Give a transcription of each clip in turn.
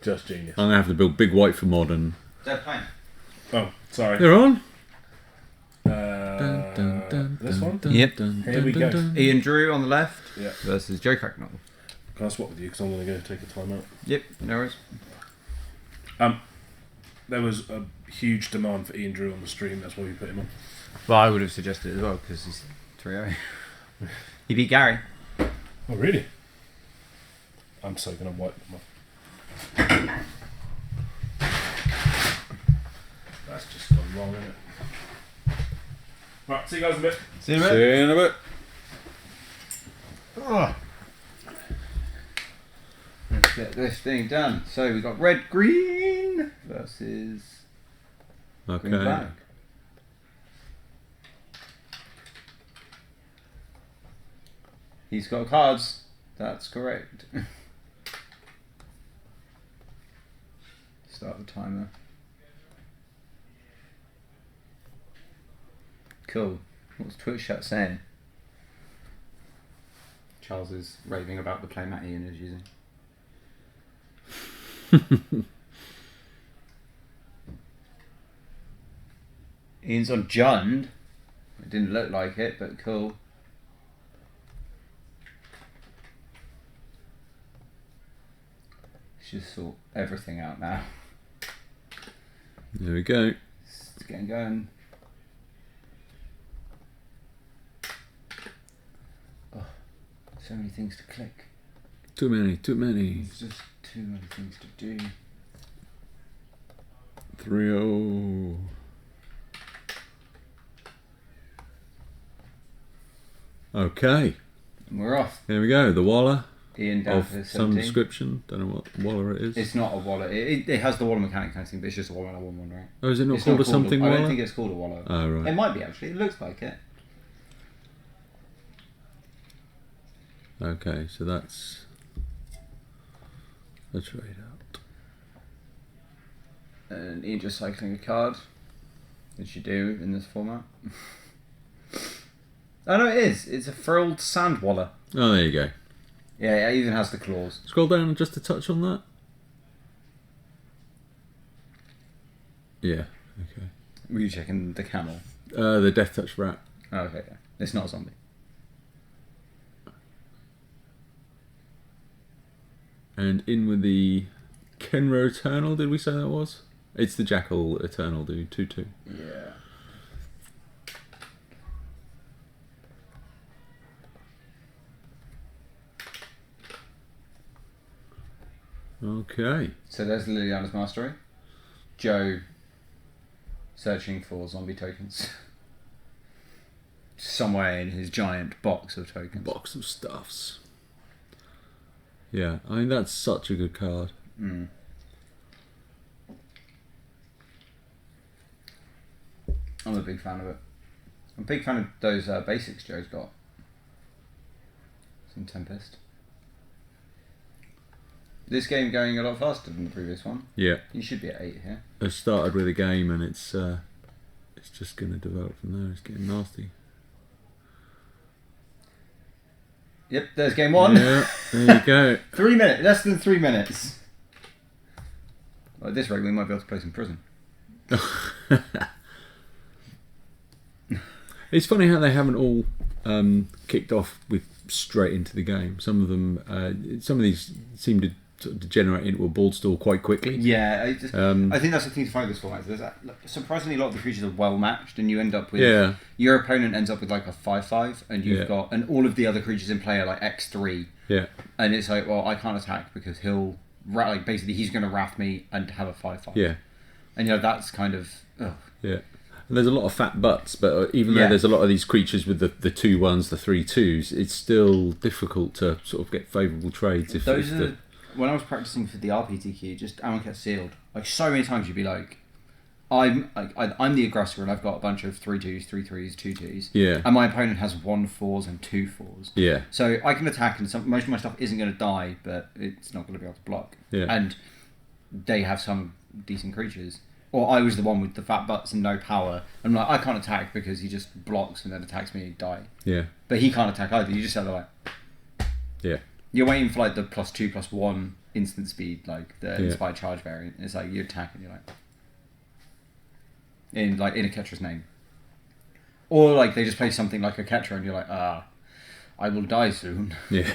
Just genius. I'm going to have to build Big White for modern. They're playing. Oh, sorry. They're on? This one? Yep. Here we go. Ian Drew on the left Yeah. versus Joe Cracknell. Can I swap with you? Because I'm going to go take a time out. Yep, no worries. There was a huge demand for Ian Drew on the stream. That's why we put him on. Well, I would have suggested it as well because he's 3-0. He beat Gary. Oh, really? I'm so going to wipe them off. That's just gone wrong, isn't it? Right, see you guys in a bit. See you in a See bit. you in a bit. Oh. Let's get this thing done. So we've got red, green versus green, black. Okay. He's got cards. That's correct. Start the timer. Cool. What's Twitch chat saying? Charles is raving about the playmat Ian is using. Ian's on Jund. It didn't look like it, but cool. Let's just sort everything out now. There we go. It's getting going. Oh, so many things to click. Too many. There's just too many things to do. 3-0. Okay. And we're off. Here we go. The Waller Ian down of for some 17. description. Don't know what Waller it is. It's not a wallet. It has the Waller mechanic kind of thing, but it's just a Waller 1-1, right? Oh, is it not It's called not a something I Waller? don't think it's called a Waller. Oh, right. It might be, actually. It looks like it. Okay, so that's a trade out. And Ian just cycling a card, which you do in this format. Oh, no, it is. It's a frilled sand Waller. Oh, there you go. Yeah, it even has the claws. Scroll down just a touch on that. Yeah, okay. Were you checking the camel? The Death Touch Rat. Oh, okay, yeah. It's not a zombie. And in with the Kenro Eternal, did we say that was? It's the Jackal Eternal, dude. 2-2. Yeah. Okay. So there's Liliana's Mastery. Joe searching for zombie tokens. Somewhere in his giant box of tokens. Box of stuffs. Yeah, I mean, that's such a good card. Mm. I'm a big fan of it. I'm a big fan of those basics Joe's got. Some Tempest. This game going a lot faster than the previous one. Yeah. You should be at 8 here. I started with a game and it's just going to develop from there. It's getting nasty. Yep, there's game 1. Yeah, there you go. 3 minutes, less than 3 minutes. Well, at this rate, we might be able to play some Prison. It's funny how they haven't all kicked off with straight into the game. Some of them, some of these seem to sort of degenerate into a ball stall quite quickly. Yeah, I think that's the thing to find this format. There's surprisingly a lot of the creatures are well matched, and you end up with your opponent ends up with like a 5/5, and you've got and all of the other creatures in play are like X3. Yeah, and it's like, well, I can't attack because he'll like basically he's going to wrath me and have a 5/5. Yeah, and that's kind of yeah. And there's a lot of fat butts, but even though there's a lot of these creatures with the 2/1s, the 3/2s, it's still difficult to sort of get favourable trades. When I was practicing for the RPTQ, just Amonkhet sealed. Like so many times, you'd be like, I'm the aggressor, and I've got a bunch of 3/2s, 3/3s, 2/2s. Yeah. And my opponent has 1/4s and 2/4s. Yeah. So I can attack, and most of my stuff isn't going to die, but it's not going to be able to block. Yeah. And they have some decent creatures. Or I was the one with the fat butts and no power. I'm like, I can't attack because he just blocks and then attacks me and die. Yeah. But he can't attack either. You just have to like. Yeah. You're waiting for like the +2/+1 instant speed, like the inspired charge variant. It's like you attack and you're like in a catcher's name, or like they just play something like a catcher and you're like, I will die soon. Yeah.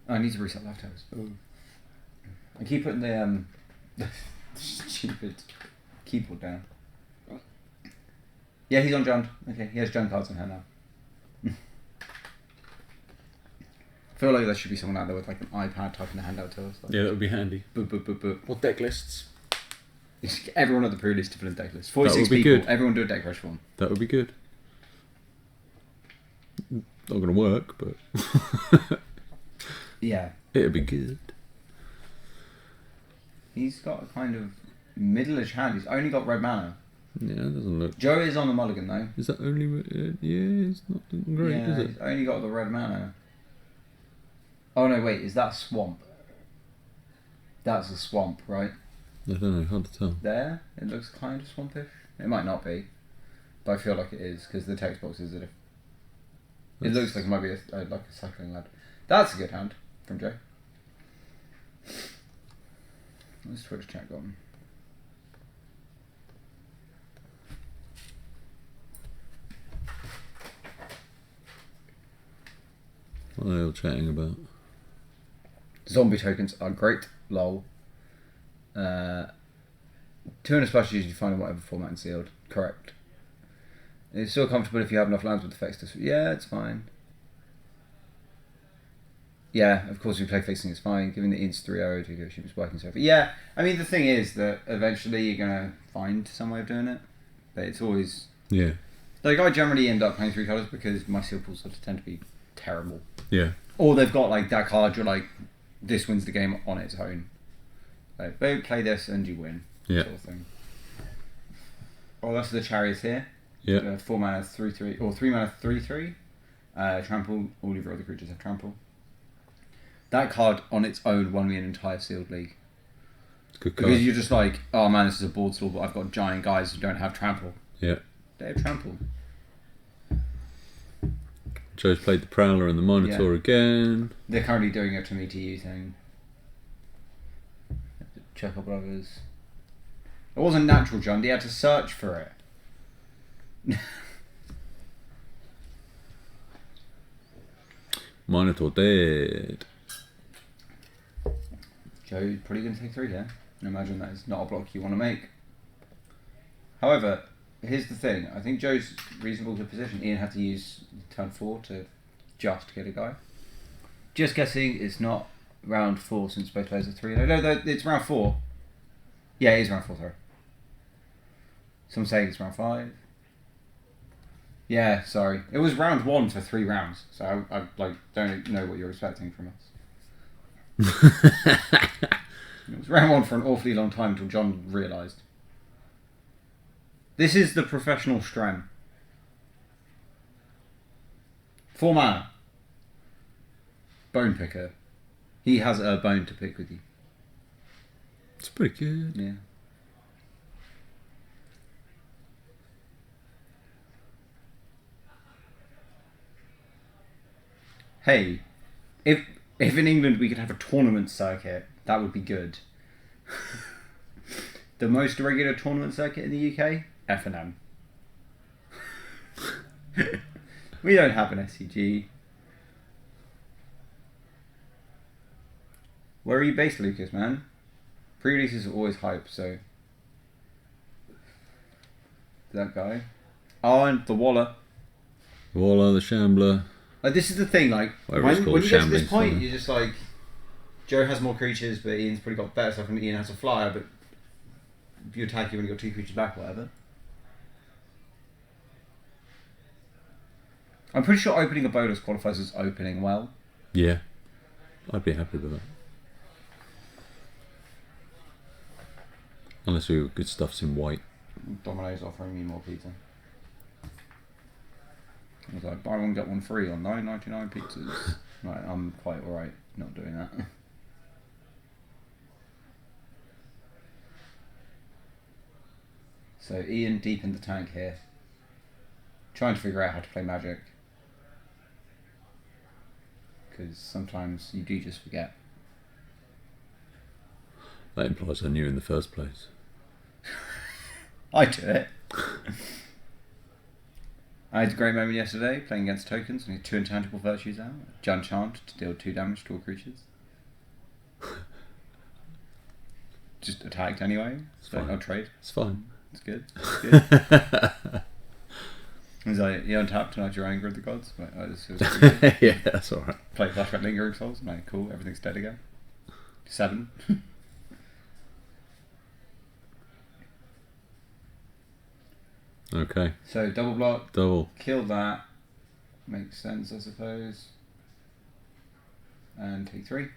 I need to reset leftovers. I keep putting the stupid keyboard down. Yeah, he's on John. Okay, he has John cards on hand now. I feel like there should be someone out there with like an iPad typing the handout to us. Like, Yeah, that would be handy. boop. What deck lists? Everyone at the Prerelease to fill in deck list. 46 That would be people. good. Everyone do a deck rush for them. That would be good. Not going to work, but Yeah. it'd be good. He's got a kind of middle-ish hand. He's only got red mana. Yeah, it doesn't look. Joe is on the mulligan though. Is that only? Yeah, it's not looking great, Yeah, is it? he's only got the red mana. Oh no, wait, is that swamp? That's a swamp, right? I don't know. Hard to tell. There, it looks kind of swampish. It might not be, but I feel like it is because the text boxes are. It looks like it might be like a cycling lad. That's a good hand from Joe. Let's Twitch chat on. What are they all chatting about? Zombie tokens are great. Lol. 2 and a splash usually find in whatever format and sealed. Correct. It's still comfortable if you have enough lands with effects to... Yeah, it's fine. Yeah, of course, if you play fixing, it's fine. Giving the ints 3-0 to go shoot is working so far. Yeah, I mean, the thing is that eventually you're going to find some way of doing it. But it's always... Yeah. Like, I generally end up playing 3 colours because my seal pools sort of tend to be terrible. Yeah. Or they've got, like, that card, you're like, this wins the game on its own. Like, don't play this and you win. Yeah. Sort of thing. Oh, that's the Chariots here. Yeah. 4 mana 3/3 or 3 mana 3/3. Trample. All of your other creatures have trample. That card on its own won me an entire sealed league. Good card. Because you're just like, oh man, this is a board stall, but I've got giant guys who don't have trample. Yeah. They have trample. Joe's played the Prowler and the Minotaur again. They're currently doing a to me to you thing. Checker Brothers. It wasn't natural, John. They had to search for it. Minotaur dead. Joe's probably going to take 3 here. I imagine that is not a block you want to make. However, here's the thing. I think Joe's reasonable to position. Ian had to use turn 4 to just get a guy. Just guessing it's not round 4 since both players are 3. No, it's round 4. Yeah, it is round 4, sorry. Some saying it's round 5. Yeah, sorry. It was round 1 for 3 rounds, so I like don't know what you're expecting from us. It was round 1 for an awfully long time until John realised. This is the professional Stram. 4 mana. Bone picker. He has a bone to pick with you. It's pretty good. Yeah. Hey, if in England we could have a tournament circuit, that would be good. The most regular tournament circuit in the UK? F&M. We don't have an SCG. Where are you based, Lucas, man? Pre-releases are always hype, so... That guy. Oh, and the Waller. Waller, the Shambler. Like, this is the thing, like, Whatever when it's called, you get to this shambling, point, sorry. you're just like, Joe has more creatures, but Ian's probably got better stuff, and Ian has a flyer, but if you attack, you've only got 2 creatures back, whatever. I'm pretty sure opening a bonus qualifies as opening well. Yeah. I'd be happy with that. Unless we were good stuffs in white. Domino's offering me more pizza. I was like, buy one, get one free on 9.99 pizzas. Right, I'm quite alright not doing that. So Ian deep in the tank here. Trying to figure out how to play Magic. because sometimes you do just forget. That implies I knew in the first place. I do it. I had a great moment yesterday playing against tokens and had 2 intangible virtues out. Jun Chant to deal 2 damage to all creatures. Just attacked anyway. It's So fine. no trade. It's fine. It's good. It's good. He's like, you untapped tonight, your anger of the gods. Like, oh, this feels pretty good. Yeah, that's alright. Play Flashback Lingering Souls. I'm like, cool, everything's dead again. 7. Okay. So double block, Double. kill that. Makes sense, I suppose. And take 3.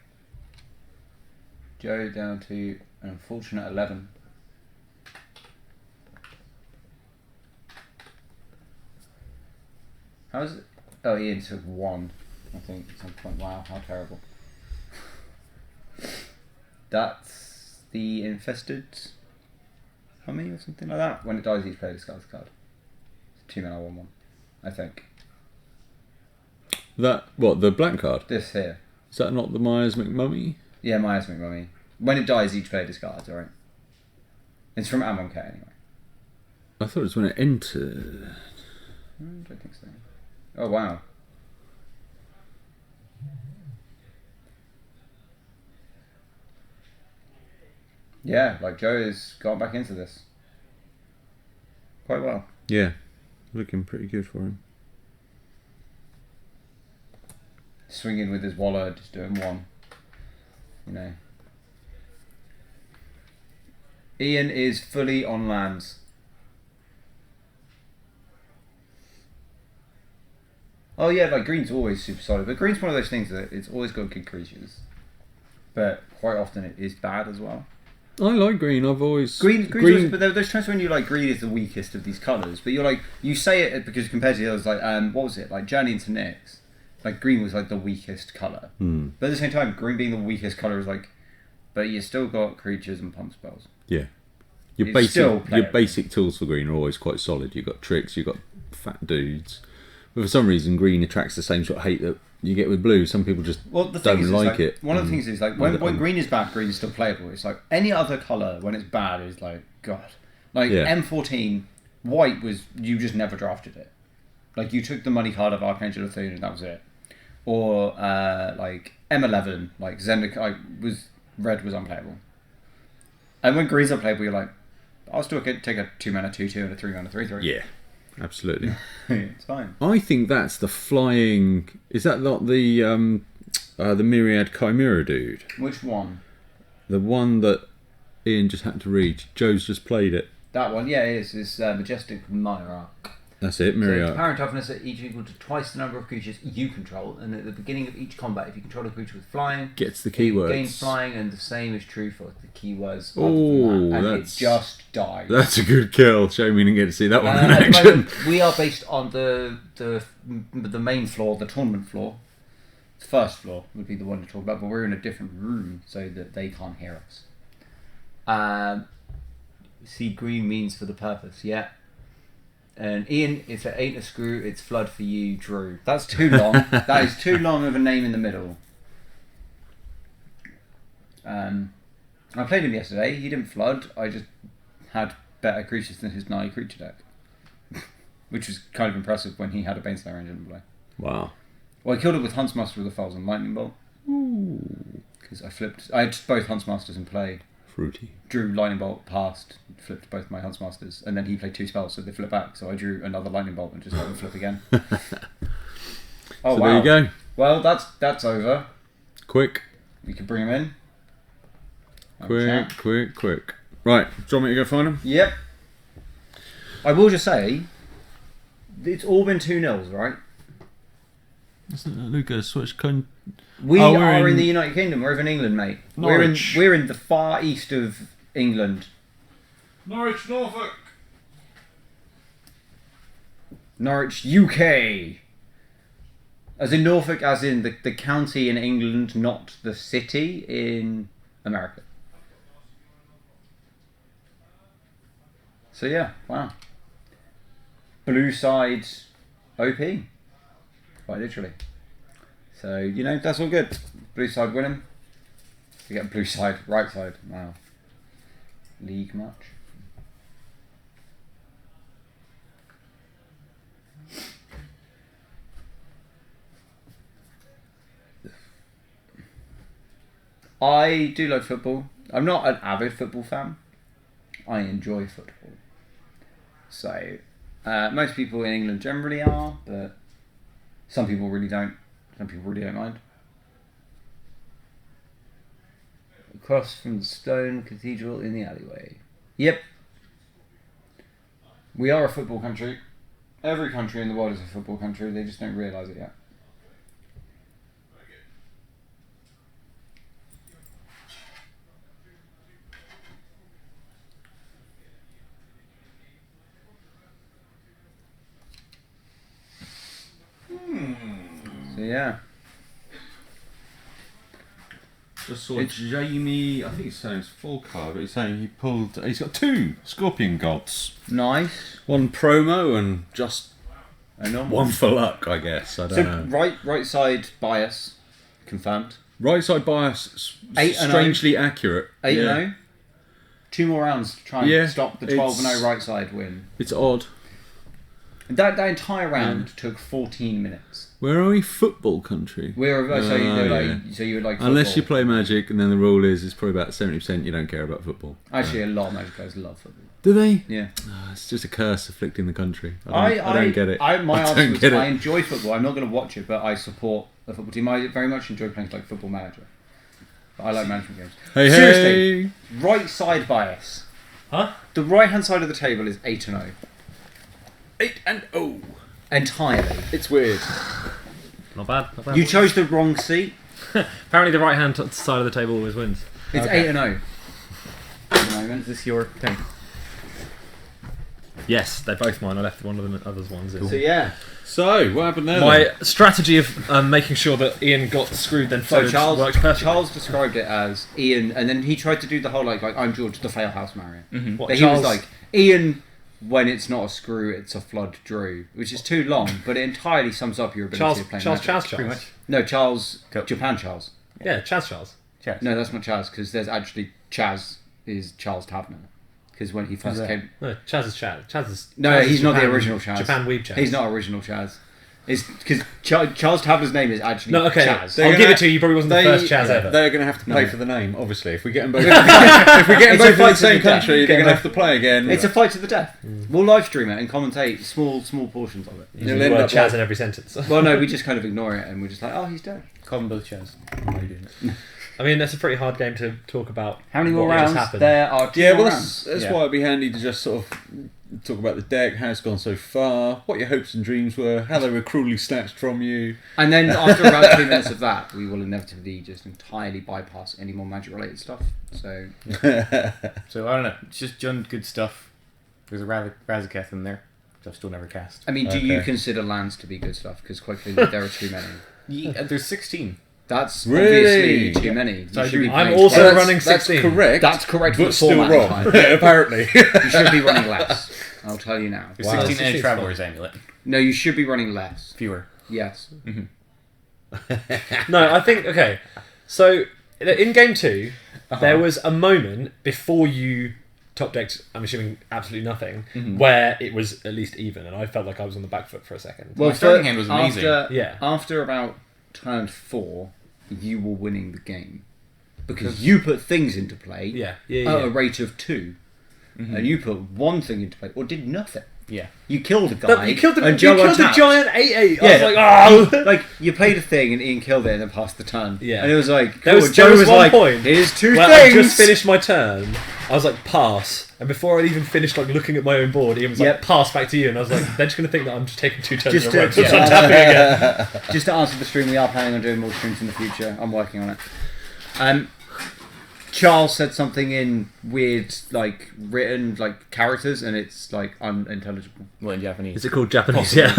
Joe down to an unfortunate 11. How's it? Oh, Ian took 1, I think, at some point. Wow, how terrible. That's the Infested Mummy or something like that. When it dies, each player discards a card. It's 2 mana 1/1, I think. That, what, the black card? This here. Is that not the Myers McMummy? Yeah, Miasmic Mummy. When it dies, each player discards, alright? It's from Amonkhet anyway. I thought it was when it entered. I don't think so. Oh, wow. Yeah, like Joe has got back into this. Quite well. Yeah. Looking pretty good for him. Swinging with his wallet, just doing 1. You know. Ian is fully on lands. Oh yeah, like green's always super solid, but green's one of those things that it's always got good creatures, but quite often it is bad as well. I like green. I've always Green's always, but there's times when you like green is the weakest of these colours, but you're like you say it because compared to the others, like what was it like Journey into Nyx, like green was like the weakest colour, but at the same time, green being the weakest colour is like, but you still got creatures and pump spells. Yeah. Your It's still basic tools for green are always quite solid. You've got tricks, you've got fat dudes. But for some reason, green attracts the same sort of hate that you get with blue. Some people just don't like it. One of the things is like when green is bad, green is still playable. It's like any other colour when it's bad is like God. Like M14, white was you just never drafted it. Like you took the money card of Archangel of Thune and that was it. Or like M11, like Zendikar was red was unplayable. And when green's unplayable, you're like, I'll still take a 2 mana 2/2 and a 3 mana 3/3. Yeah, absolutely. It's fine. I think that's the flying. Is that not the Myriad Chimera dude? Which one? The one that Ian just had to read. Joe's just played it. That one, yeah, it is. It's Majestic Myra. That's it, So Myriad. its power and toughness are each equal to twice the number of creatures you control, and at the beginning of each combat, if you control a creature with flying, Gets the it keywords. gains flying, and the same is true for the keywords. Oh, and that's it just died. That's a good kill. Shame we didn't get to see that one in At the action. moment, we are based on the main floor, the tournament floor. The first floor would be the one to talk about, but we're in a different room so that they can't hear us. See, green means for the purpose, yeah. And Ian, if it ain't a screw, it's flood for you, Drew. That's too long. That is too long of a name in the middle. I played him yesterday. He didn't flood. I just had better creatures than his gnarly creature deck. Which was kind of impressive when he had a Baneslayer engine in play. Wow. Well, I killed it with Huntsmaster with a Falls and Lightning Bolt. Because I had both Huntsmasters in play. Fruity. Drew Lightning Bolt, passed, flipped both my Huntsmasters, and then he played 2 spells, so they flip back. So I drew another Lightning Bolt and just let them flip again. Oh, So wow. there you go. Well, that's over. Quick. We can bring him in. Have a Quick, chat. quick, quick. Right, do you want me to go find him? Yep. I will just say, it's all been 2-0, right? Isn't it Lucas? Switch We Oh, we're are in in the United Kingdom. We're over in England, mate. Norwich. We're in the far east of England. Norwich, Norfolk. Norwich, UK. As in Norfolk, as in the county in England, not the city in America. So yeah, wow. Blue side OP. Quite literally. So, you know, that's all good. Blue side winning. We get blue side, right side. Wow. League match. I do like football. I'm not an avid football fan. I enjoy football. So, most people in England generally are, but some people really don't. Some people really don't mind. Across from the stone cathedral in the alleyway. Yep. We are a football country. Every country in the world is a football country. They just don't realise it yet. So yeah. Just saw Jamie, I think he's saying it's full card, but he's saying he's got 2 Scorpion Gods. Nice. One promo and just A normal. one for luck, I guess. I don't So know. right side bias confirmed. Right side bias, 8-0. strangely accurate. 8-0. 2 more rounds to try and Yeah, stop the 12-0 it's- right side win. It's odd. That entire round took 14 minutes. We're a football country. We're so you Oh, like yeah. so you would like Unless you football. play Magic, and then the rule is it's probably about 70% you don't care about football. Actually, a lot of Magic players love football. Do they? Yeah. Oh, it's just a curse afflicting the country. I don't get it. My I answer don't was get it. I enjoy football. I'm not going to watch it, but I support the football team. I very much enjoy playing like Football Manager. But I like management games. Hey, Seriously, hey. right side bias. Huh? The right hand side of the table is 8-0 8-0. entirely. It's weird. Not bad. Not bad. You chose the wrong seat. Apparently, the right hand side of the table always wins. It's Okay. 8-0 at the moment. Is this your thing? Yes, they're both mine. I left one of the others ones in. So yeah. So, what happened there? My strategy of making sure that Ian got screwed then So followed Charles, worked perfectly. Charles described it as Ian, and then he tried to do the whole like I'm George, the Failhouse Marriott. What, But he Charles- was like Ian, when it's not a screw, it's a flood Drew, which is too long, but it entirely sums up your ability Charles, of playing Charles, Magic. Chaz, Charles. No, Charles, Go. Japan Charles. Yeah, Chaz, Charles. No, that's not Chaz, because there's actually Chaz is Charles Tavener. Because when he first that? came... No, Chaz is Chaz. Chaz is. No, Chaz is he's not the Japan- original Chaz. Japan Weeb Chaz. He's not original Chaz. It's because Charles Tavener's name is actually No, okay. Chaz. They're I'll gonna- give it to you. He probably wasn't the first Chaz ever. They're going to have to pay No. for the name, obviously. If we get them both, if we get them It's a both in fight the to same the death. country, they're going to have to play again. It's a fight to the death. We'll live stream it and commentate small portions of it. Using You'll the end word up Chaz like- in every sentence. Well, no, we just kind of ignore it and we're just like, oh, he's dead. Call them both Chaz. Why are you doing it? I mean, that's a pretty hard game to talk about. How many more what just rounds? happened. There are 2 Yeah, more well, rounds. that's Yeah. why it'd be handy to just sort of talk about the deck, how it's gone so far, what your hopes and dreams were, how they were cruelly snatched from you. And then after about 2 minutes of that, we will inevitably just entirely bypass any more magic related stuff. So, So I don't know. It's just done good stuff. There's a Razaketh in there, which I've still never cast. I mean, do you Okay. consider lands to be good stuff? Because quite clearly there are too many. Yeah, there's 16. That's Really? obviously too many. You So I should do- be I'm playing also 12. running That's 16. correct. That's correct for but the still format wrong, time. apparently. You should be running less. I'll tell you now. There's Wow, 16 and a 16's Traveler's Amulet. No, you should be running less. Fewer. Yes. No, I think okay. So in game 2, there was a moment before you top decked. I'm assuming absolutely nothing, where it was at least even, and I felt like I was on the back foot for a second. My starting hand was amazing. Yeah. After about turn 4, you were winning the game because you put things into play Yeah, yeah, at yeah. a rate of 2, and you put one thing into play or did nothing. Yeah. You killed a guy. No, you killed the, and you Joe killed the attacked. giant 8/8. I Yeah, was like, oh. like you played a thing and Ian killed it and then passed the turn. Yeah. and it was like There cool. was- Joe there was was one like, point "Here's 2 Well, things." I just finished my turn. I was like, pass. And before I'd even finished like looking at my own board, Ian was like, Yep. pass back to you. And I was like, they're just going to think that I'm just taking 2 turns Just in a row. to- So I'm tapping again. Just to answer the stream, we are planning on doing more streams in the future. I'm working on it. Charles said something in weird, like written, like characters, and it's like unintelligible. Well, in Japanese. Is it called Japanese? Yeah.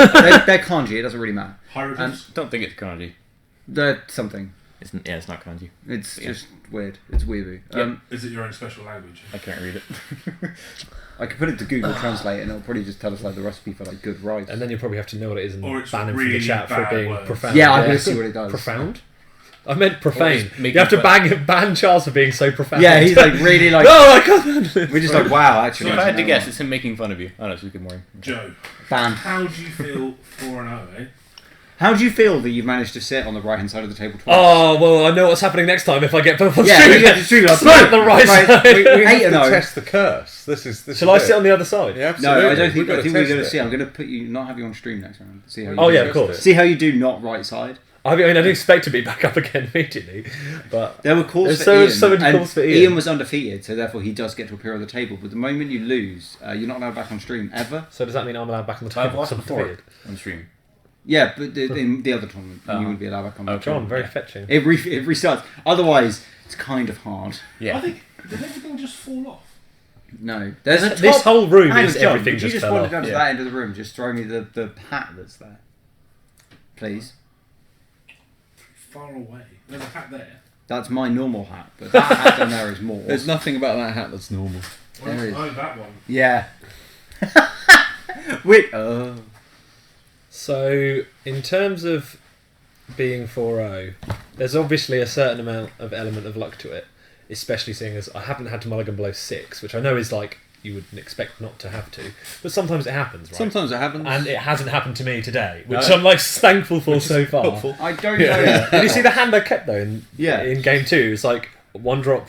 they're kanji. It doesn't really matter. Um, Don't think it's kanji. They're something. It's not kanji. It's Yeah. just weird. It's weird. Is it your own special language? I can't read it. I could put it to Google Translate and it'll probably just tell us like the recipe for like good rice. And then you'll probably have to know what it is and Or it's ban him from really the chat for it bad being words. profound. Yeah, I'm gonna see what it does. Profound? I meant profane. just make You have to it ban Charles for being so profound. Yeah, he's like really like. No, I can't. We're just like, wow, actually. If I had to guess, it's him making fun of you. Oh no, it's good morning. Joe, Bam. how do you feel 4-0, eh? How do you feel that you've managed to sit on the right hand side of the table twice? Oh, well, I know what's happening next time if I get both on yeah, stream. you get the stream. Smack the right side. We We have 8-0. to test the curse. This Shall I is sit it. on the other side? Yeah, No, absolutely. I don't think. We've I got think to we're going to test see. it. I'm going to put you, not have you on stream next round. See how you Oh, do. yeah, of course. See how you do not right side. I mean, I didn't expect to be back up again immediately, but There were calls There's for Ian. so many and calls for Ian. was undefeated, so therefore he does get to appear on the table. But the moment you lose, you're not allowed back on stream ever. so does that mean I'm allowed back on the I've table? lost because I'm before defeated? on stream. Yeah, but in the other tournament, you Uh-huh. wouldn't be allowed back on the John, table. very fetching. It restarts. Otherwise, it's kind of hard. Yeah. I think, did everything just fall off? No, there's a This top- whole room Hang is on, John, everything would you just just fell wander off. down to Yeah. that end of the room? Just throw me the hat that's there, please. Far away. There's a hat there. That's my normal hat, but that hat down there is more. There's nothing about that hat that's normal. There is. Oh, that one. Yeah. Wait. So, in terms of being 4-0, there's obviously a certain amount of element of luck to it, especially seeing as I haven't had to mulligan below 6, which I know is like you would expect not to have to, but sometimes it happens, right? Sometimes it happens. And it hasn't happened to me today, which No. I'm like thankful for so far. Helpful. I don't know. Did you see the hand I kept though in game 2? It's like 1 drop,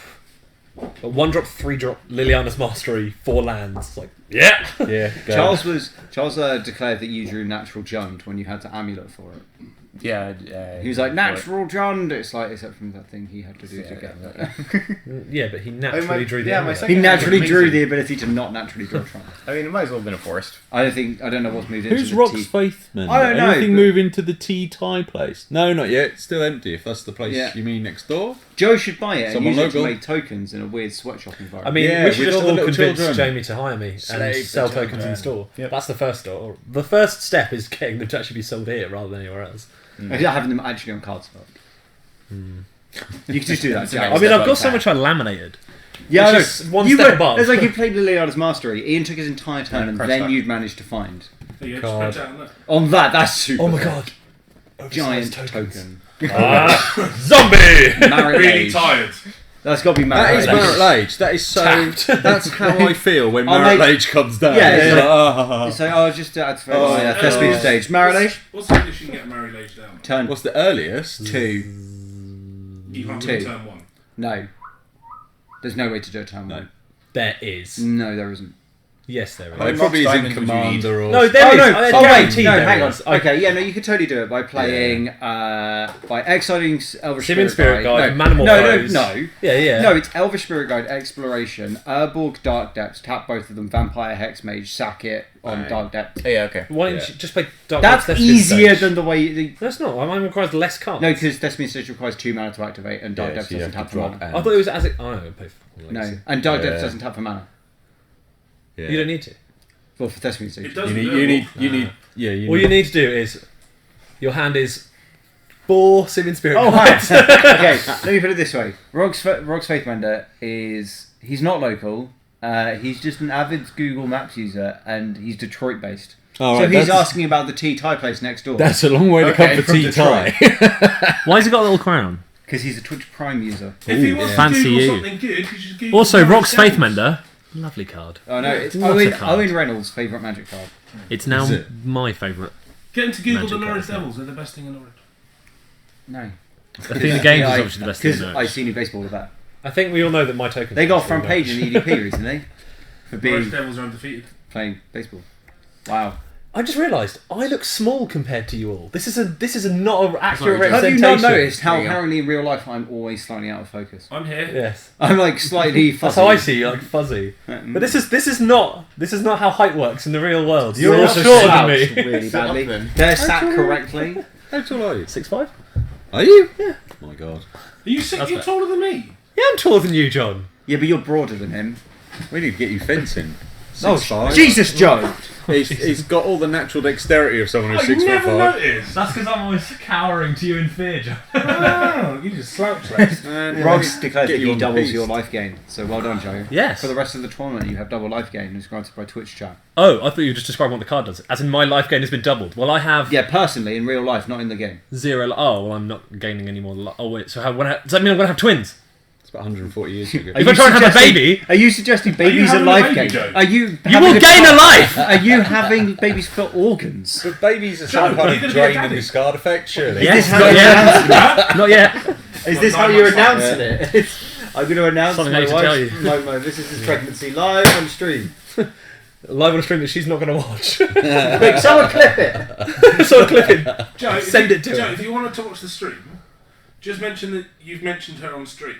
3 drop, Liliana's Mastery, 4 lands. It's like, yeah! Yeah. Charles declared that you drew natural jund when you had to amulet for it. Yeah. He was like natural jund. It's like except from that thing he had to do to get that. Yeah, but he naturally drew the my amulet. second He naturally was drew amazing. the ability to not naturally draw triumph. I mean, it might as well have been a forest. I don't know what's moved into Who's the Rock's T. Faithman? I don't know, Anything but- move into the tea tie place? No, not yet. It's still empty. If that's the place Yeah. you mean next door. Joe should buy it and Someone use it to local. make tokens in a weird sweatshop environment. I mean, Yeah, we should with just all the all little convince children. Jamie to hire me and Slave sell the tokens in children. store. Yep. That's the first store. The first step is getting them to actually be sold here rather than anywhere else. having them actually on cardstock. You can just do that. It's the Jack. next I mean, step I've got up. so much I laminated. Yeah, I know. Which is one You step were- above. It's like you played Liliana's Mastery. Ian took his entire turn, and press then back. you'd managed to find. There you go, God. just press out on that. On that, that's super. Oh my fair. god. Giant Oversized token. Zombie! Marriott Really Age. tired. That's got to be That Marriott is Age. Marriott Lage. That is so. That's how I feel when I'll Marriott make- Lage comes down. Yeah, It's it's like, like- ah. It's like, oh, just at the Oh, yeah. thespian stage. Marriott Age. What's the earliest you can get a married age down? Turn What's the earliest? 2. You can't Two. do turn 1. No. There's no way to do a turn No. 1. There is. No, there isn't. Yes, there is. It probably is in Diamond would you Commander or. No, there oh is. no! I Oh wait, guarantee no, there hang on. is. I- Okay, yeah, no, you could totally do it by playing, by exiling Elvish Simon Spirit Guide, No, Manimorphose. no. Yeah, yeah. No, it's Elvish Spirit Guide, Exploration, Urborg, Dark Depths, tap both of them, Vampire, Hexmage, sack it on Right. Dark Depths. Oh, yeah, okay. Why don't Yeah. you just play Dark That's Depths easier Stage? than the way... That's not. Mine requires less cards. No, because Thespian Stage requires 2 mana to activate, and Dark Yeah, Depths so you doesn't have tap to for drop mana. I thought it was as it. Oh, I play for No, Legacy. and Dark Yeah. Depths doesn't tap for mana. Yeah. You don't need to. Well, for Thespian Stage. It does. You need. Yeah. You All you need to do is your hand is 4 Simon Spirit. Oh, Guides. hi. Okay, let me put it this way. Rog's Faithmender is... He's not local. He's just an avid Google Maps user, and he's Detroit based. Oh, So right, he's that's- asking about the tea tie place next door. That's a long way to Okay, come for from tea Detroit. tie. Why has he got a little crown? Because he's a Twitch Prime user. If he wants Fancy to Google you. something good, he should Google Also, Married Rock's Devils. Faithmender. Lovely card. Oh no, it's What a Owen, card. Owen Reynolds' favourite Magic card. It's now Is it? my favourite. Get him to Google Magic the Norwich cards, yeah. Devils. They're the best thing in Norwich. No. Athena Games is obviously the best thing in Because Norwich. I see new baseball with that. I think we all know that my token. They got front page in the EDP recently for Norwich being Devils are undefeated. playing baseball. Wow. I just realised I look small compared to you all. This is a not an accurate Have Have you representation. not noticed how There you go. apparently in real life I'm always slightly out of focus? I'm here. Yes, I'm like slightly fuzzy. that's how I see you, like fuzzy. But this is not how height works in the real world. You're You're all also shorter than slouched me. really Sit up badly. then. They're sat correctly. How tall are you? 6'5". Are you? Yeah. Oh my god. Are you sick? That's You're fair. taller than me. Yeah, I'm taller than you, John. Yeah, but you're broader than him. We need to get you fencing. 6'5". Jesus, Joe! He's got all the natural dexterity of someone who's You never 6'5". noticed. That's because I'm always cowering to you in fear, John. Oh, you just slouch left. Rogs declares that Get you he on the doubles piece. your life gain. So well done, Joe. Yes. For the rest of the tournament, you have double life gain, as granted by Twitch chat. Oh, I thought you were just describing what the card does. As in, my life gain has been doubled. Well, I have Yeah, personally, in real life, not in the game. 0. Oh, well, I'm not gaining any more. Oh, wait. So does that mean I'm going to have twins? It's about 140 years ago. If I try and have a baby, Are you suggesting babies having are a life baby, gain? Joe? Are you? you having will gain a child- life. Are you having babies for organs? But babies are Joe, some kind are you of gonna be a drain and daddy? discard effect, surely. Yes, this how not you're yet. Not yet. Is Well, this how 9 you're months time. announcing it? I'm going to announce Something I my need to tell wife's you. my this is his pregnancy live on stream. Live on a stream that she's not going to watch. Quick, someone clip it. So clip it. Joe, Send it to Joe, her. if you want to watch the stream, just mention that you've mentioned her on stream.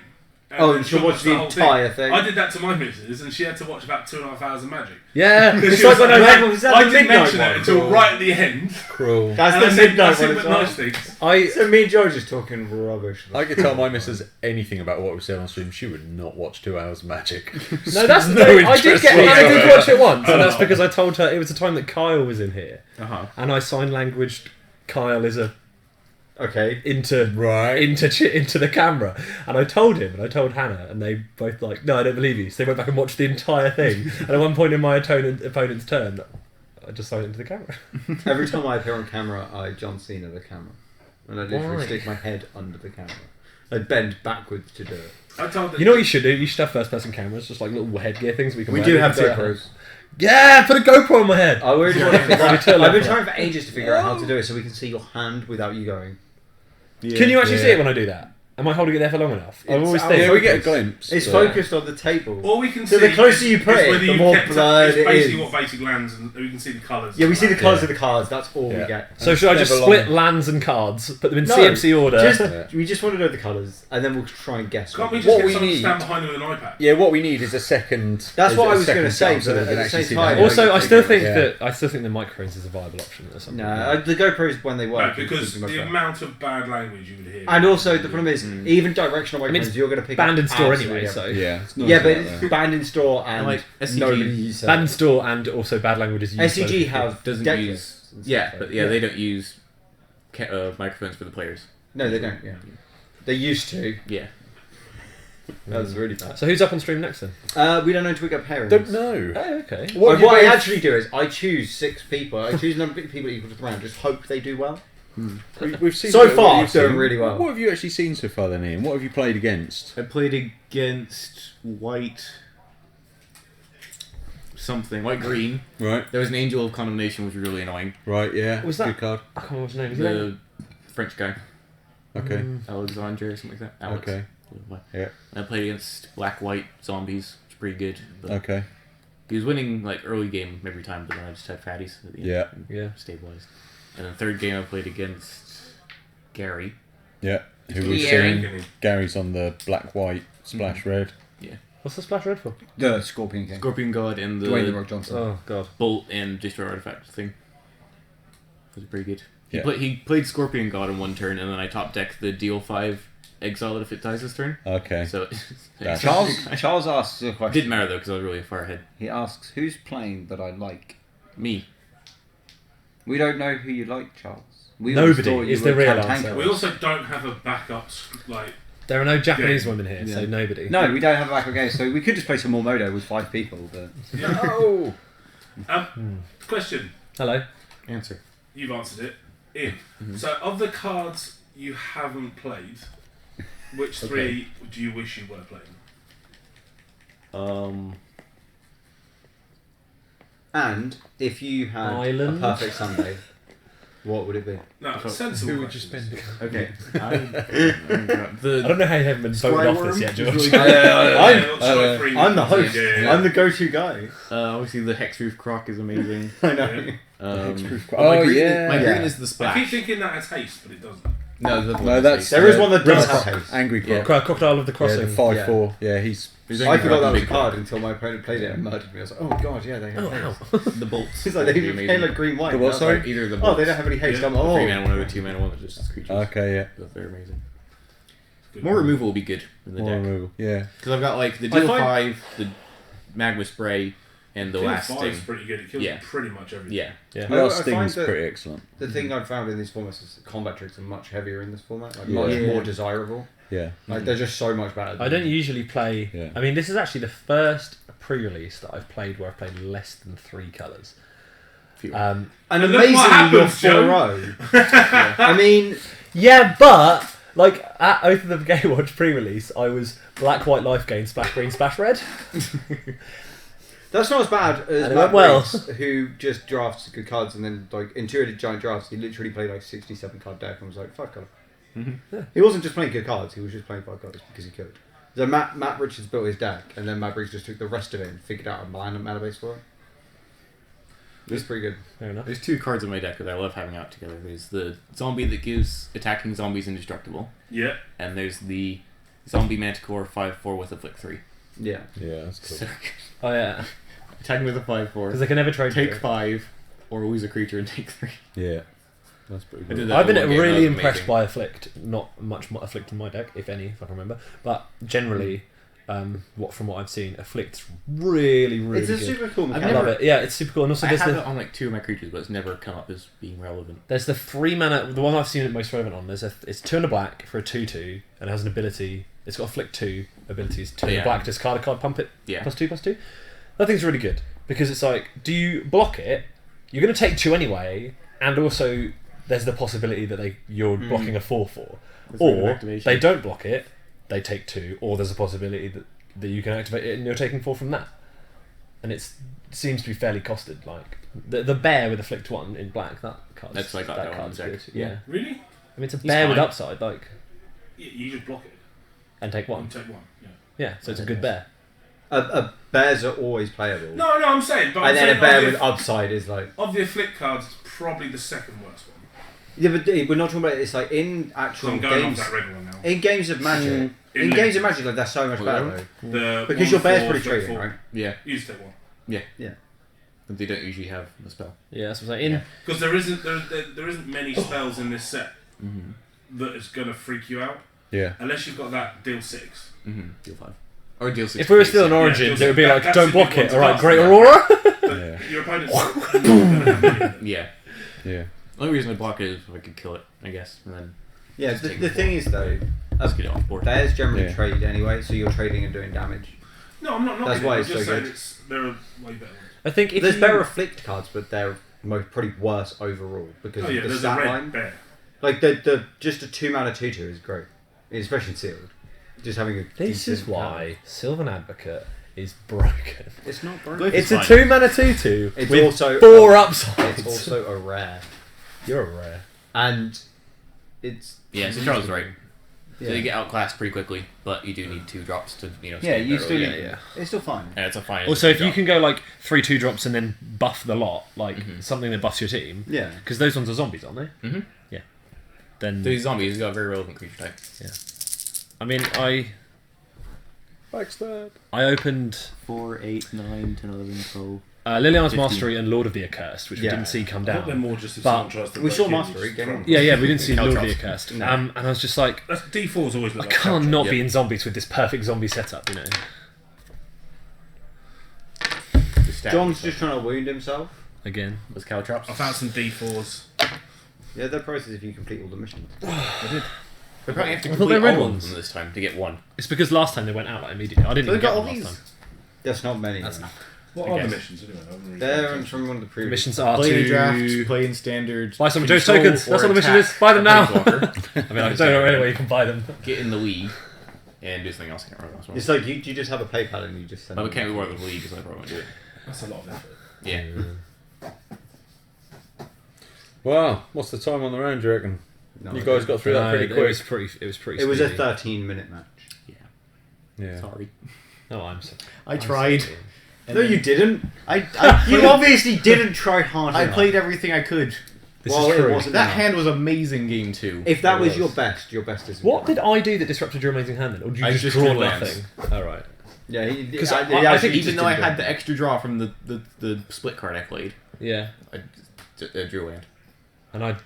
And Oh, then and she'll watch the whole entire thing. I did that to my missus, and she had to watch about 2.5 hours of Magic. Yeah. Because It's she like was when like, I was that I the didn't midnight mention one? it until right at the end. Cruel. That's And I the said, midnight one but as well. nice things. I So me and Joe are just talking rubbish. I could tell my missus anything about what we said on stream. She would not watch 2 hours of Magic. no, that's No I did interest get. I did whatsoever. watch it once, and that's because I told her it was the time that Kyle was in here, Uh-huh. and I sign languaged Kyle is a Okay. into Right. into the camera, and I told him and I told Hannah, and they both like, no, I don't believe you. So they went back and watched the entire thing, and at one point in my opponent's turn, I just signed into the camera. Every time I appear on camera, I John Cena the camera. And I literally Why? stick my head under the camera. I bend backwards to do it. I told her. You know what you should do? You should have first-person cameras, just like little headgear things we can. We wear. do You have can see it. GoPros. Yeah, put a GoPro on my head. I already want to figure out. Turn I've been left. trying for ages to figure out how to do it so we can see your hand without you going. Can you actually see it when I do that? Am I holding it there for long enough? I always think. Yeah, we get a glimpse. It's but- focused on the table. All we can So see the closer you is put it, whether the you've more kept up- blurred it's it basically is. what basic lands, and we can see the colours. Yeah, we see the colours Yeah. of the cards. That's all we Yeah. get. So should I just Never split long. lands and cards, put them in No, CMC order? We just want to know the colours, and then we'll try and guess. Can't we what just What get we someone to need- stand behind with an iPad? Yeah, what we need is a second. That's is what a I was second gonna say, chance so but we at can the actually same see time- the Also, I still think Yeah. that the microphones is a viable option at some point. No, the GoPros when they No, work. because is much the better. amount of bad language you would hear. And also the problem is, even directional mean, microphones, it's you're going to pick banned up in store absolutely anyway, so everything. Yeah, it's not Yeah, but about it's banned in store and like SCG. nobody uses it. Band and store and also bad language is used. by SCG the people. have Doesn't deck use. lists and Yeah, stuff, but right? yeah, they don't use microphones for the players. No, they don't. Yeah, they used to. Yeah. That was really bad. So who's up on stream next then? We don't know until we get pairings. Don't know. Oh, okay. What, What I you both- actually do is I choose 6 people. I choose a number of people equal to 3 and just hope they do well. We've seen So what far, you've doing seen. really well. What have you actually seen so far then, Ian? What have you played against? I played against white green. Right, There was an Angel of Condemnation, which was really annoying. right, yeah. Was that- Good card. I can't remember his name. Is it? The French guy, Okay, Alexandre or something like that. Alex. okay, yeah, And I played against black-white zombies, which is pretty good. But okay. he was winning like early game every time, but then I just had fatties at the end. Yeah. and Yeah. stabilized. And then third game I played against Gary. Yeah. Who was Gary. saying Gary's on the black, white, splash red. What's the splash red for? The Scorpion King. Scorpion God and the Dwayne the Rock Johnson. Oh god. Bolt and Destroy Artifact thing. It was pretty good. Yeah. He played Scorpion God in one turn, and then I top decked the deal 5 exile it if it dies this turn. Okay. So That's- Charles asks a question. didn't matter though because I was really far ahead. He asks, "Who's playing that I like?" Me. We don't know who you like, Charles. We Nobody always thought you is were the real Cantankerous. answer. We also don't have a backup, like. There are no Japanese Yeah. women here, so Yeah. nobody. No, we don't have a backup game, so we could just play some more Modo with 5 people. But Oh! Question. Hello. Answer. You've answered it. Ian. So, of the cards you haven't played, which 3 do you wish you were playing? and if you had Island? a perfect Sunday, what would it be? No, sensible. Who would you questions. spend it? Okay. I The don't know how you haven't been voted off this Squirworm yet, is George. really Yeah, I'm the host. Yeah, yeah, yeah. I'm the go-to guy. obviously the Hexproof Croc is amazing. I know. Yeah. Oh, my green, yeah. My Yeah. green is the I splash. keep thinking that has haste, but it doesn't. No, that's There is one that does have haste. Angry Croc. Crocodile of the Yeah, Crossing. the 5/4. Yeah, he's. There's I Angry forgot Croc that and was a Big card until my opponent played it and murdered me. I was like, oh god, yeah, they have Oh, haste. ow. The bolts. It's like they would be even amazing. play like green white. The what, And I was sorry? like, Either the oh, bolts. they don't have any haste. Yeah. I'm The 3 oh. mana 1 or the 2 mana 1 is just creatures. Okay, yeah. But they're amazing. Good. More removal will be good in the More deck. removal. Yeah. Because I've got like the I deal find- 5, the magma spray, and the King last 5 thing. is pretty good. It kills Yeah. you pretty much everything. Yeah. Yeah. I Last thing find is that- pretty excellent. The thing I've found in these formats is that combat tricks are much heavier in this format, like Yeah. much Yeah. more desirable. Yeah. Like they're just so much better. I don't usually play. Yeah. I mean, this is actually the first pre-release that I've played where I've played less than 3 colours. And And look what amazingly, you're happens, Joe. 4-0. I mean, Yeah, but like at Oath of the Gatewatch pre-release, I was black, white, life gain, splash green, splash red. that's not as bad as And it Matt went well. Briggs, who just drafts good cards and then like in 2 giant drafts, he literally played like 67 card deck and was like 5 colour. Yeah. He wasn't just playing good cards; he was just playing 5 cards because he could. So Matt Richards built his deck, and then Matt Briggs just took the rest of it and figured out a mana base for it. It's pretty good. Fair enough. There's 2 cards in my deck that I love having out together. There's the zombie that gives attacking zombies indestructible, Yeah. and there's the zombie manticore 5/4 with afflict 3. Yeah. Yeah, that's cool. So, Oh yeah, attacking with a 5/4, because I can never trade. take for it. 5, or lose a creature and take 3. Yeah, that's pretty I good. did that I've been one game, that really was impressed amazing. by Afflict. Not much Afflict in my deck, if any, if I can remember. But generally, from what I've seen, Afflict's really, really It's a good. super cool I mechanic. love it. Yeah, it's super cool. And also, I there's have the it on like 2 of my creatures, but it's never come up as being relevant. There's the 3 mana. The one I've seen it most relevant on. It's 2 and a black for a 2/2, and it has an ability. It's got Afflict 2 abilities. 2 and a Yeah. black, discard a card, pump it. Yeah. +2/+2. That thing's really good because it's like, do you block it? You're going to take 2 anyway, and also there's the possibility that you're blocking a 4/4, That's random or activation. they don't block it, they take 2, or there's a possibility that you can activate it and you're taking 4 from that, and it seems to be fairly costed. Like the bear with Afflict 1 in black, that card's That's like that one card's deck. good. Yeah. Really? I mean, it's a He's bear with fine. upside, like, You just block it and take and 1. take 1. Yeah. Yeah, so it's a good bear. Bears are always playable. No, I'm saying, but I'm And then saying a bear of, with the, upside is like. of the afflict cards, it's probably the second worst one. Yeah, but we're not talking about it. It's like in So actual I'm going games. off that red one now. In games of Magic. In In games of the- Magic, like that's so much better though. The Because your bear's 1/4 pretty afflict trading, 4. right? Yeah, You just take 1. but they don't usually have the spell. Yeah, that's what I'm saying. Yeah. Because there isn't many spells in this set that is going to freak you out. Yeah. Unless you've got that deal 6. Deal 5. Or deal 6. If we were still in Yeah, Origin, you'll they would be see- like, that's don't the block big it. ones Alright, to Great cast. Aurora. But Yeah. your opponent's not gonna have many of them. Yeah. Yeah. The only reason I block it is if I could kill it, I guess. And then Yeah, Just the take thing is though, let's get it off board. bears generally Yeah. trade anyway, so you're trading and doing damage. No, I'm not knocking That's it. why I'm it's just so saying good. there are way better ones. I think if There's you, better afflict cards, but they're probably worse overall because Oh yeah, of the there's a stat red line. bear. Like the just a 2 mana 2/2 is great, especially in sealed. Just having a This is decent why Sylvan Advocate is broken. it's not broken. Glyph It's is a fine. 2 mana 2/2 It's with also 4 a- upsides. It's also a rare, You're a rare. and it's Yeah, so Charles is right. Yeah. So you get outclassed pretty quickly, but you do need 2 drops to, Yeah, stay you there. still yeah, need yeah. It's still fine. And it's a fine. Also, if you drop. can go like 3 2-drops and then buff the lot, like something that buffs your team, Yeah. because those ones are zombies, aren't they? Mhm. Yeah. Then These zombies got a very relevant creature type. I mean, I Backstab. opened 4, 8, 9, 10, 11, 12. Liliana's 15. Mastery and Lord of the Accursed, which we Yeah. didn't see come I thought they're down. more just if But someone tries to we break saw in, Mastery, just game throw on. them. Yeah, we didn't see Lord of the Caltrops. Accursed. No. And I was just like, That's D4's always I look like can't Caltrops. not Yep. be in zombies with this perfect zombie setup, you know. John's just trying to wound himself. Again. Was Caltrops. I found some D4s. Yeah, they're process if you complete all the missions. We probably have to I thought complete they were red all of ones. them this time to get 1. It's because last time they went out like immediately. I didn't But even they get got them all last these. time. That's not many. That's then. What I are the guess. missions anyway? I haven't really They're paid in from one of the The previous. missions are Play to draft, play in standard. buy some of Joe's control tokens. That's or what the mission attack is. Buy them a now. planeswalker, I mean, I don't know anyway you can buy them. get in the league, and do something else. I can't remember. It's like you just have a PayPal and you just send. But we them. can't be more than the league, so I probably won't do it. That's a lot of effort. Yeah. Wow, what's the time on the round, do you reckon? No, You guys got through that pretty It quick. was pretty. It was a speedy. 13-minute match. Yeah. Sorry. Oh, I'm sorry. I tried. No, you didn't. I You obviously didn't try hard I enough. played everything I could. This Well, is it true. wasn't That enough. hand was amazing game 2. If that It was was. your best is. What did I do that disrupted your amazing hand then? Or did you I just just draw drew lands. nothing? All right. Yeah, Because I I actually think just Even though I didn't had do the it. extra draw from the split card I played, Yeah. I drew land. And I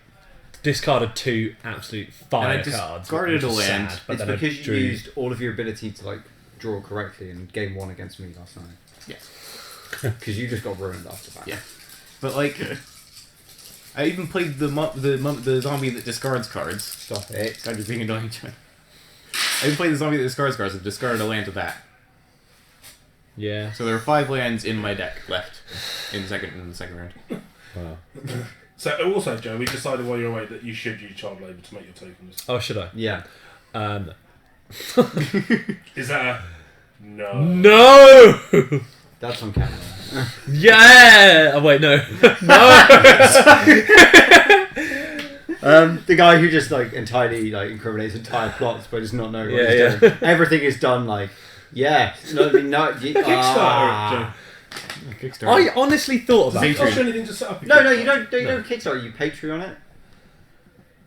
discarded 2 absolute fire And I cards. discarded which a was land. sad, but It's then I because you drew- used all of your ability to like draw correctly in game 1 against me last night. Yes. because you just got ruined after that. Yeah. But like, I even played the zombie that discards cards. Stop it. God, you're being annoying, John. I even played the zombie that discards cards and discarded a land to that. Yeah. So there are 5 lands in my deck left in the second round. Wow. So also, Joe, we decided while you're away that you should use child labour to make your tokens. Oh, should I? Yeah. No. Is that a no? No! That's on camera. Yeah! Oh, wait, no. The guy who just like entirely like incriminates entire plots, but does not know what he's Yeah, doing. Everything is done like, yeah, no, Kickstarter, Kickstarter. I honestly thought about Does it. it cost you anything to set up? A No, Kickstarter? you don't Kickstarter. You Patreon it.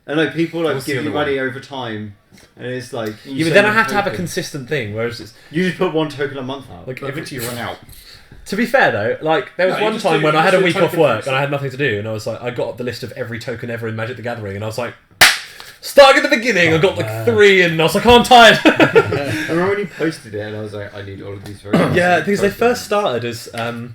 And like people like What's the give you other money over time, and it's like Yeah, but then I have to have a consistent thing, whereas it's... You just put 1 token a month out. Like, If it's you run out. To be fair though, like there was No, you one just time do- when you I had a just do week token off work fix. and I had nothing to do, and I was like, I got the list of every token ever in Magic the Gathering, and I was like, starting at the beginning, I got like 3, and I was like, oh, I'm tired. I remember when you posted it, and I was like, I need all of these. Yeah, because they first started as I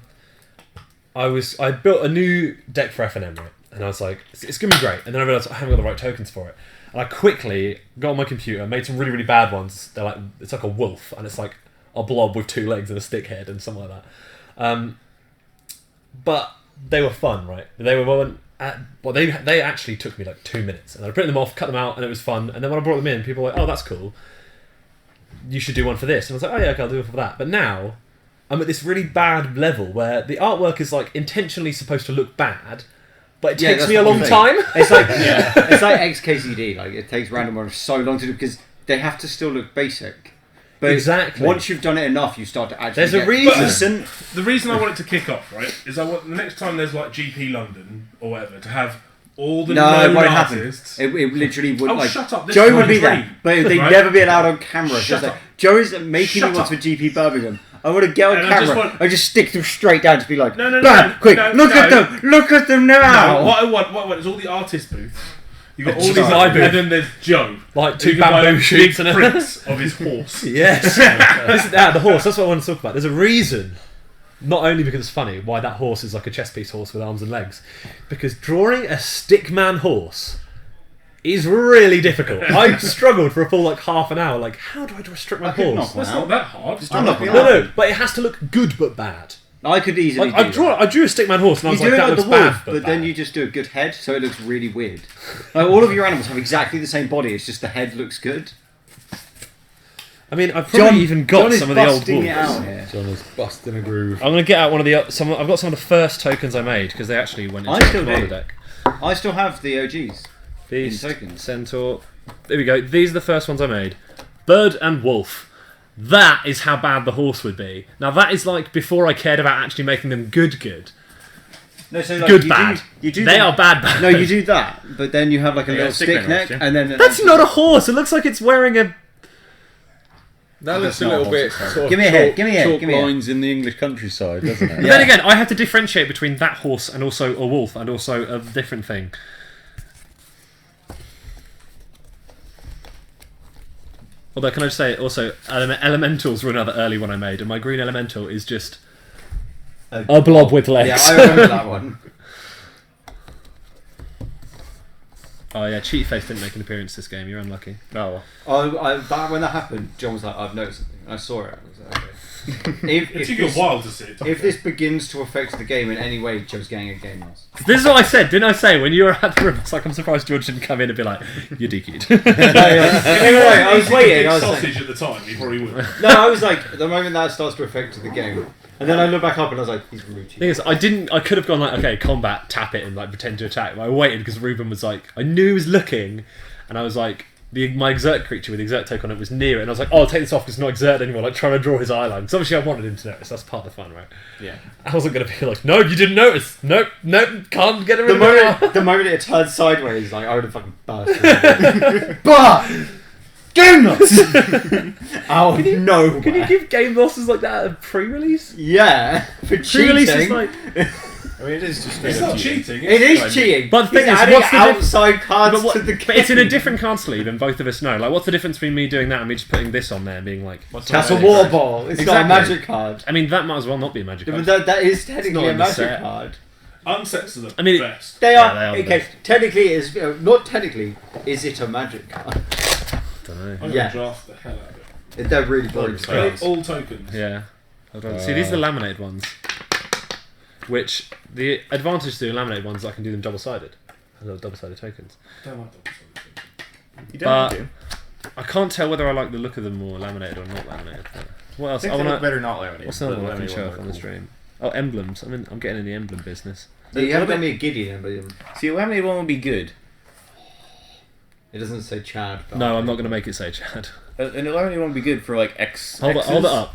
built a new deck for FNM, right? And I was like, it's gonna be great. And then I realised I haven't got the right tokens for it. And I quickly got on my computer, made some really, really bad ones. They're like, it's like a wolf, and it's like a blob with 2 legs and a stick head and something like that. But they were fun, right? They actually took me like 2 minutes, and I printed them off, cut them out, and it was fun. And then when I brought them in, people were like, "Oh, that's cool. You should do one for this." And I was like, "Oh yeah, okay, I'll do one for that." But now I'm at this really bad level where the artwork is like intentionally supposed to look bad, but it takes that's me a the long thing. time. It's like it's like XKCD. Like it takes random ones so long to do because they have to still look basic. But Exactly. once you've done it enough, you start to actually. There's a get reason. decent. The reason I want it to kick off, right, is I want the next time there's like GP London or whatever to have all the No, it known won't happen. artists. It literally would Oh, like. shut up! This Joe is would my be there, dream, but they'd right? never be allowed on camera. Shut Like, up. Joe is making Shut me once up. for GP Birmingham. I want to get on And I just camera. want- I just stick them straight down to be like, No, bam, quick, no, look no. at them, look at them No, now. what I want is all the artist booths. You got all Just these, my booth. and then there's Joe, Like who 2 can buy bamboo big shoots and a... prints of his horse. Yes. The horse. That's what I want to talk about. There's a reason, not only because it's funny, why that horse is like a chess piece horse with arms and legs. Because drawing a stickman horse is really difficult. I struggled for a full like half an hour. Like, how do I draw a stickman could horse? knock one That's out. not that hard. I'm not No, no, but it has to look good but bad. I could easily. Like, do that. I drew a stickman horse and I You was do like, it that like looks the wolf, bad, but then you just do a good head, so it looks really weird. Like all of your animals have exactly the same body. It's just the head looks good. I mean, I've probably even got John is some of the old busting wolves. it out here. John is busting a groove. I'm going to get out one of the... I've got some of the first tokens I made because they actually went into I the still commander do. deck. I still have the OGs. Beast, In tokens. Centaur. There we go. These are the first ones I made. Bird and Wolf. That is how bad the horse would be. Now that is like before I cared about actually making them good. No, so like, Good you bad. Do, you do They that- are bad. No, you do that, but then you have like a Yeah, little stick stick neck, neck, yeah. and then That's not a horse. It looks like it's wearing a... That looks That's a not little a bit horse, sort of Give me a head, chalk- give me a head, chalk give me a head. lines in the English countryside, doesn't it? But then again, I have to differentiate between that horse and also a wolf and also a different thing. Although, can I just say, also, elementals were another early one I made, and my green elemental is just a blob with legs. Yeah, I remember that one. Oh yeah, Cheat Face didn't make an appearance this game. You're unlucky. Oh well. When that happened, John was like, "I've noticed something." I saw it. I was like, "Okay." It took you a while to see it. If this begins to affect the game in any way, Joe's getting a game loss. This is what I said, didn't I say? When you were at the room, it's like, I'm surprised George didn't come in and be like, you're DQ'd. I was waiting. I was like, sausage at the time. You probably would. no, I was like, the moment that starts to affect the game, and then I look back up and I was like, he's rude. Thing is, I could have gone like, okay, combat, tap it, and like pretend to attack. But I waited because Ruben was like, I knew he was looking, and I was like, my exert creature with the exert token on it was near it, and I was like, oh, I'll take this off because it's not exert anymore, like trying to draw his eye line. Because obviously I wanted him to notice, that's part of the fun, right? Yeah. I wasn't going to be like, no, you didn't notice. Nope, can't get rid The of it. moment, the moment it turned sideways, like I would have fucking burst. But game loss. Out of nowhere. Can you give game losses like that a pre-release? Yeah, for Pre-release is cheating. like... I mean, it is just It's not cheating. It is cheating. But the thing He's is, adding what's the outside cards But to the game? it's in a different card sleeve, and both of us know. Like, what's the difference between me doing that and me just putting this on there and being like, That's a water ball. It's not a magic card. I mean, that might as well not be a magic But card. that is technically not a in the magic set. card. Unsets are the I mean, best. They Yeah, are. they are the Okay, best. technically, it is not technically. Is it a magic card? Don't know. I'm going Yeah. to draft the hell out of it. They're really boring. Are they all tokens? Yeah. Hold on. See, these are the laminated ones. Which, the advantage to doing laminated ones is I can do them double-sided. I love double-sided tokens. Don't like double-sided. You But- don't do. I can't tell whether I like the look of them more laminated or not laminated. What I else? think I they look wanna, better not laminated. what's another but one I can laminated show ones off are on the cool. stream? Oh, emblems. I'm getting in the emblem business. You haven't got me a Gideon, but See, a laminated one would be good. it doesn't say Chad. But No, I'm not going to make it say Chad. And a laminated one would be good for like X. Hold X's, it up.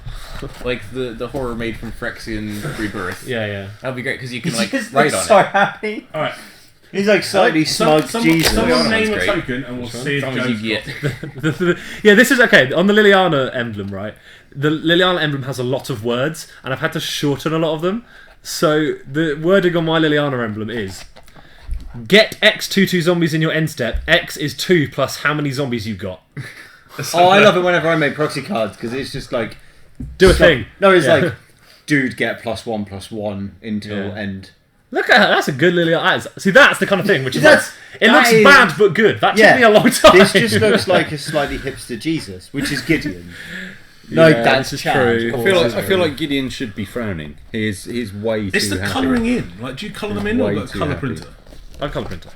Like the horror made from Phyrexian Rebirth. Yeah. That'd be great because you can He like just write looks on so it. happy. Alright. He's like slightly smug Jesus. Someone Liliana name a one's great. token and we'll see if As long as Joe's you got get. Yeah, this is okay. On the Liliana emblem, right? The Liliana emblem has a lot of words, and I've had to shorten a lot of them. So the wording on my Liliana emblem is: get X 2/2 zombies in your end step. X is 2 plus how many zombies you got. Oh, I love it whenever I make proxy cards because it's just like Do a thing. No, it's Yeah. like, dude, get +1/+1 until Yeah. end. Look at that. That's a good Liliana. See, that's the kind of thing which is That's- like, it that looks is- bad but good. That Yeah. took me a long time. This just looks like a slightly hipster Jesus, which is Gideon. No, Yeah, that's this is Chad. true. I feel like Gideon should be frowning. He's way too It's the happy. colouring in. Like, do you colour them in or Way got a too colour happy. printer? I'm colour printer.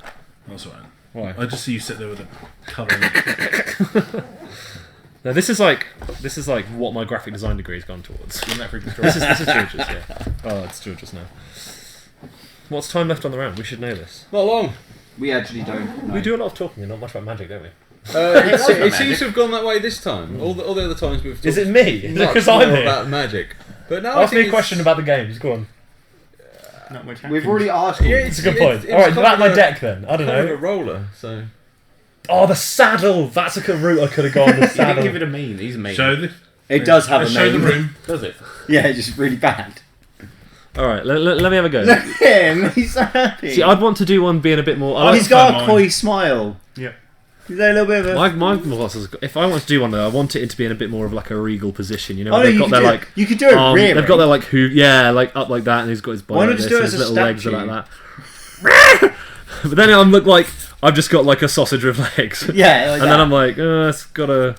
That's alright. Why? I just see you sit there with a colouring. No, this is like what my graphic design degree has gone towards. this is George's, yeah. Oh, it's George's now. What's time left on the round? We should know this. Not long. We actually don't know. We do a lot of talking and not much about magic, don't we? It seems to have gone that way this time. All the other times we've talked Is it me? much Because more I'm here. about magic. But now I Ask me think a question about the games. Go on. Not much. We've already asked. Yeah, It's a good point. All right, about my deck then. I don't Kind of a know. roller. So Oh, the saddle. That's a good route I could have gone. The You didn't saddle. give it a main. He's a main. Show the It does have a show the name. room. Does it? Yeah, it's just really bad. All right, let me have a go. Look at him. He's so happy. See, I'd want to do one being a bit more. I He's like, got a mine. coy smile. Yeah. He's a little bit of a. my bosses. If I want to do one though, I want it to be in a bit more of like a regal position. You know, Oh, where no, they've you got could their do, like. you could do it rear. They've got their like like up like that, and he's got his body Why like not just this, do it his as a little legs are statue? like that. But then I look like I've just got like a sausage with legs. Yeah, like And that. then I'm like, it's gotta.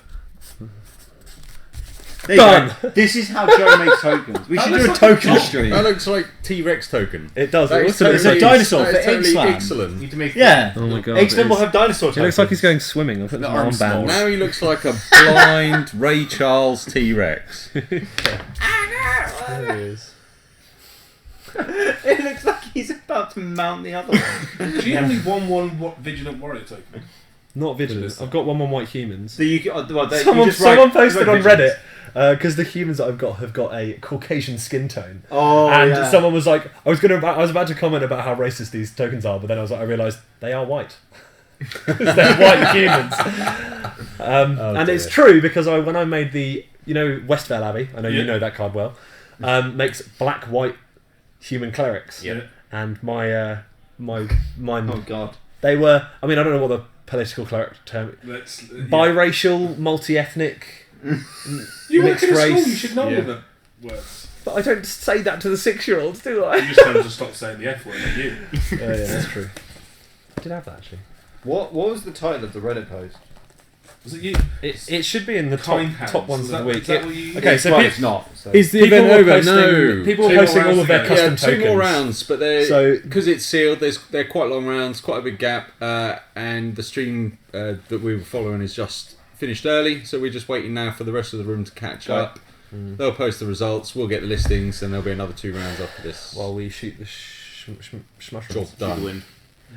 There you Done. go. This is how Joe makes tokens. We should do a token stream. that looks like T-Rex token. It does. That It is looks a bit It's a like- dinosaur that for is totally Ixalan. excellent. You to make. Yeah. Oh my god. X-Men it will is- have dinosaur He looks like he's going swimming. I'll put The some arm's armband. Now he looks like a blind Ray Charles T-Rex. There he is. It looks like he's about to mount the other one. Do you only one Vigilant Warrior token? Not vigilant. I've got one white humans. So you, well, you Someone just write- posted write on vigilance. Reddit because the humans that I've got have got a Caucasian skin tone. Oh, And yeah. someone was like, I was about to comment about how racist these tokens are, but then I realised they are white. They're white humans. And it's true because when I made the, Westvale Abbey, I know you Yeah. know that card well, makes black-white human clerics. Yeah. And mine, Oh god. they were, I don't know what the political cleric term, Let's. biracial, multi-ethnic, You work mixed in a school. race. You should know Yeah. all the words. but I don't say that to the 6-year-olds, do I? You just tell them to stop saying the F word. Like you. Yeah, that's true. I did have that actually. What was the title of the Reddit post? Was it you? It should be in the Time top ones Is of that- the week. is that what you- Okay, so well, pe- it's not. So. Is the people event were over? posting, No. people were Two more posting all rounds of their to go. custom Yeah, tokens. 2 more rounds, but So- because it's sealed, they're quite long rounds, quite a big gap, and the stream that we were following is just finished early, so we're just waiting now for the rest of the room to catch up. They'll post the results, we'll get the listings, and there'll be another 2 rounds after this. While we shoot the mushrooms. Job Shoot the done. wind.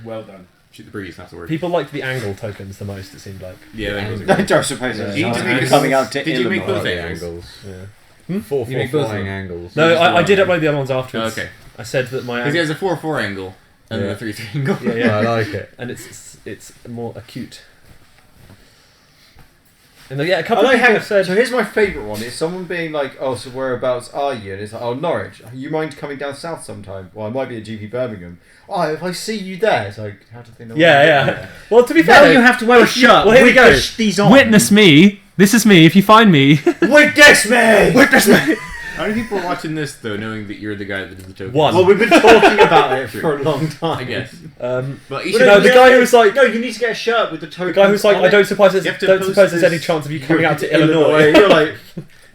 Well done. Shoot the breeze. That's the word. People liked the angle tokens the most. It seemed like. Yeah, that was a I great. don't suppose Yeah. it's You need to make coming out to Did you make Illinois. both The angles? angles. Yeah. 4 You make both of flying them? angles. No, just I one. did upload the other ones afterwards. Okay. I said that my Because he has a 4/4 angle and Yeah. a 3/3 angle. yeah, I like it. and it's more acute. And then, yeah, a I couple of like people how. said. So here's my favourite one: is someone being like, "Oh, so whereabouts are you?" And it's like, "Oh, Norwich. You mind coming down south sometime?" Well, I might be at GP Birmingham. Oh, if I see you there, it's like, how do they know? Yeah. Well, to be Now fair, you have to wear a shirt. Well, here we go. These on. Witness me. This is me. If you find me, Witness me! witness me. How many people are watching this though, knowing that you're the guy that did the token? One. Well, we've been talking about it for a long time. I guess. But you the guy who was like, no, you need to get a shirt with the token. the guy who was like, I don't suppose there's, You have to don't post suppose there's this- any chance of you coming out to Illinois. You're like,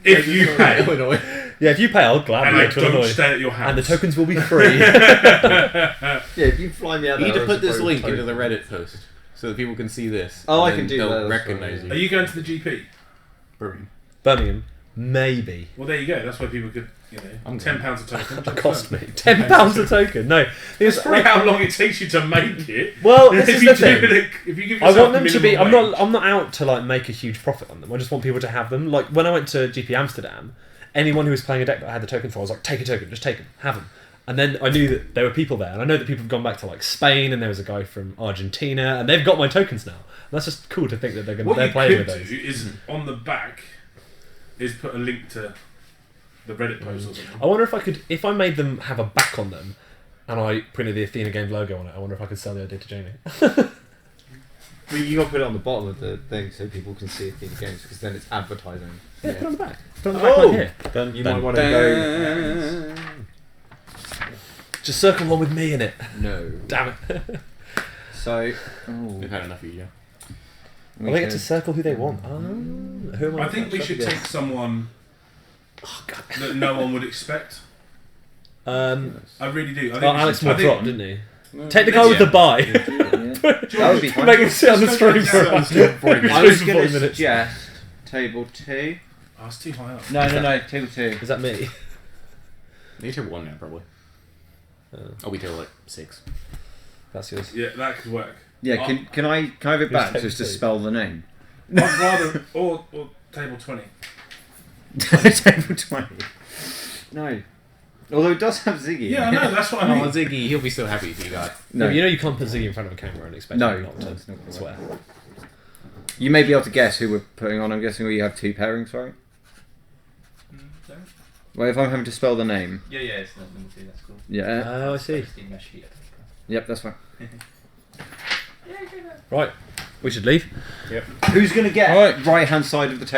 If you pay, Illinois. Yeah, if you pay, I'll and gladly I go to don't Illinois. stay at your house. And the tokens will be free. yeah, if you fly me out You there, need to I'll put this support link token. into the Reddit post so that people can see this. Oh, I and can then do that, they'll that's recognize fine. Are you. you going to the GP? Birmingham, maybe. Well, there you go. That's why people could, I'm £10 a token. That cost me £10 a token. No, It's probably how long it takes you to make it. Well, this if is you the thing. if you give I yourself want them to be. minimum wage- I'm not out to like make a huge profit on them. I just want people to have them. Like when I went to GP Amsterdam, anyone who was playing a deck that I had the token for, I was like, take a token, just take them, have them. And then I knew that there were people there, and I know that people have gone back to like Spain, and there was a guy from Argentina, and they've got my tokens now. And that's just cool to think that they're What you playing with could those. do is on the back is put a link to the Reddit post or something. I wonder if I could, if I made them have a back on them, and I printed the Athena Games logo on it. I wonder if I could sell the idea to Jamie. Well, you got to put it on the bottom of the thing so people can see it in the games, because then it's advertising. Yeah, put it on the back. Put it on the back Oh! like here. Then you Done. might want to go. Just circle one with me in it. No. Damn it. So, We've had enough of you. Well, they get to circle who they want. Who am I think we should take someone that no one would expect. I really do. I think we Alex should- I think- Moore didn't he? Take the guy with the buy. that would be fun. Make him sit on the stream for I was for 40 going to minutes. suggest table 2. Oh, it's too high up. No, table 2. Is that me? You're table 1 now, probably. I'll be table like 6. That's yours. Yeah, that could work. Yeah, can I have it back table just to 2? spell the name? I'd rather or table 20. Table 20. No. Although it does have Ziggy. Yeah, I know. That's what I mean. Oh, Ziggy, he'll be so happy if you got. No, you know you can't put Ziggy in front of a camera and expect No, him not to it's not gonna swear. You may be able to guess who we're putting on. I'm guessing we have 2 pairings, right? Well, if I'm having to spell the name. Yeah, it's not number 2, that's cool. Yeah. Oh, I see. Yep, that's fine. Right, we should leave. Who's going to get Right. right hand side of the table?